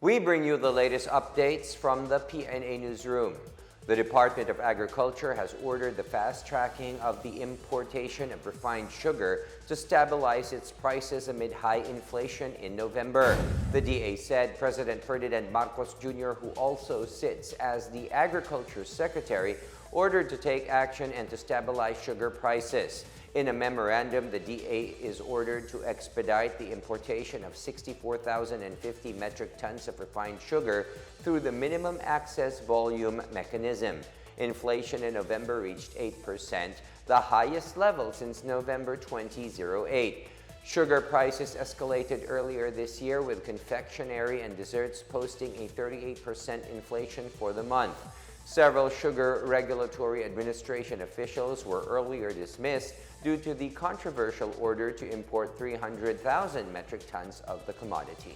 We bring you the latest updates from the Pna Newsroom. The Department of Agriculture has ordered the fast-tracking of the importation of refined sugar to stabilize its prices amid high inflation in November. The DA said President Ferdinand Marcos Jr., who also sits as the Agriculture Secretary, ordered to take action and to stabilize sugar prices. In a memorandum, the DA is ordered to expedite the importation of 64,050 metric tons of refined sugar through the minimum access volume mechanism. Inflation in November reached 8%, the highest level since November 2008. Sugar prices escalated earlier this year, with confectionery and desserts posting a 38% inflation for the month. Several Sugar Regulatory Administration officials were earlier dismissed due to the controversial order to import 300,000 metric tons of the commodity.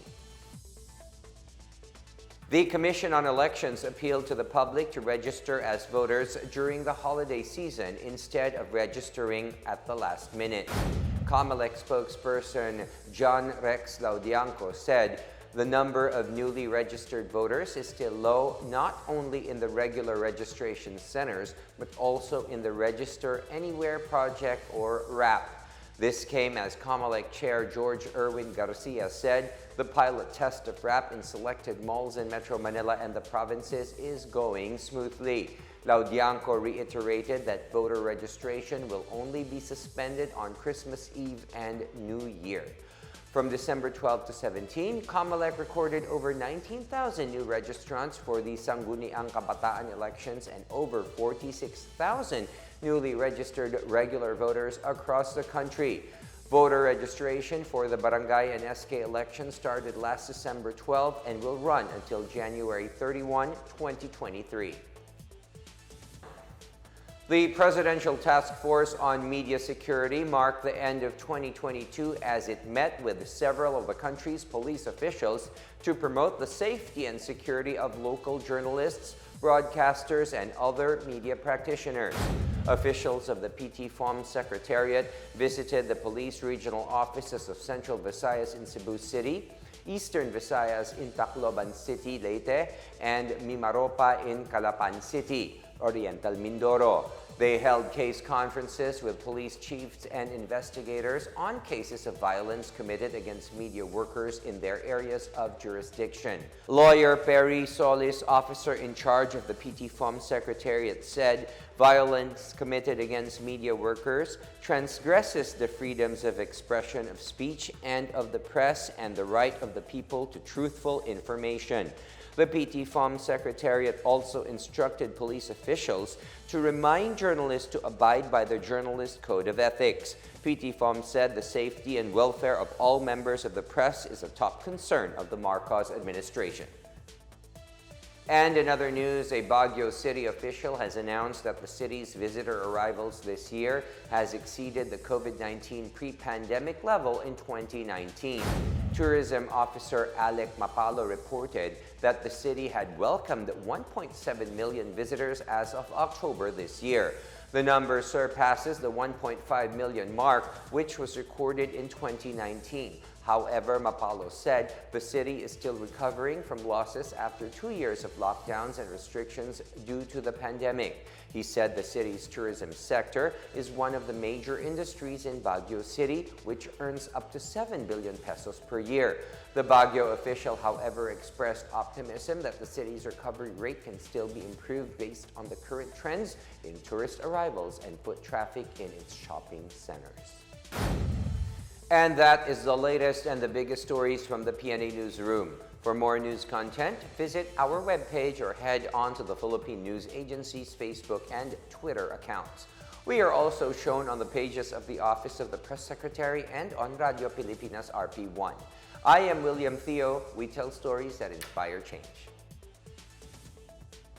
The Commission on Elections appealed to the public to register as voters during the holiday season instead of registering at the last minute. Comelec spokesperson John Rex Laudianco said the number of newly registered voters is still low, not only in the regular registration centers, but also in the Register Anywhere project, or RAP. This came as Comelec Chair George Erwin Garcia said the pilot test of RAP in selected malls in Metro Manila and the provinces is going smoothly. Laudianco reiterated that voter registration will only be suspended on Christmas Eve and New Year. From December 12 to 17, Comelec recorded over 19,000 new registrants for the Sangguniang Kabataan elections and over 46,000 newly registered regular voters across the country. Voter registration for the Barangay and SK elections started last December 12 and will run until January 31, 2023. The Presidential Task Force on Media Security marked the end of 2022 as it met with several of the country's police officials to promote the safety and security of local journalists, broadcasters, and other media practitioners. Officials of the PTFoMS Secretariat visited the police regional offices of Central Visayas in Cebu City, Eastern Visayas in Tacloban City, Leyte, and Mimaropa in Calapan City, Oriental Mindoro. They held case conferences with police chiefs and investigators on cases of violence committed against media workers in their areas of jurisdiction. Lawyer Perry Solis, officer in charge of the PTFoMS Secretariat, said violence committed against media workers transgresses the freedoms of expression of speech and of the press and the right of the people to truthful information. The PTFoMS Secretariat also instructed police officials to remind journalists to abide by the Journalist Code of Ethics. PTFoMS said the safety and welfare of all members of the press is a top concern of the Marcos administration. And in other news, a Baguio city official has announced that the city's visitor arrivals this year has exceeded the COVID-19 pre-pandemic level in 2019. Tourism Officer Alec Mapalo reported that the city had welcomed 1.7 million visitors as of October this year. The number surpasses the 1.5 million mark, which was recorded in 2019. However, Mapalo said the city is still recovering from losses after 2 years of lockdowns and restrictions due to the pandemic. He said the city's tourism sector is one of the major industries in Baguio City, which earns up to 7 billion pesos per year. The Baguio official, however, expressed optimism that the city's recovery rate can still be improved based on the current trends in tourist arrivals and foot traffic in its shopping centers. And that is the latest and the biggest stories from the Pna Newsroom. For more news content, visit our webpage or head on to the Philippine News Agency's Facebook and Twitter accounts. We are also shown on the pages of the Office of the Press Secretary and on Radio Pilipinas RP1. I am William Theo. We tell stories that inspire change.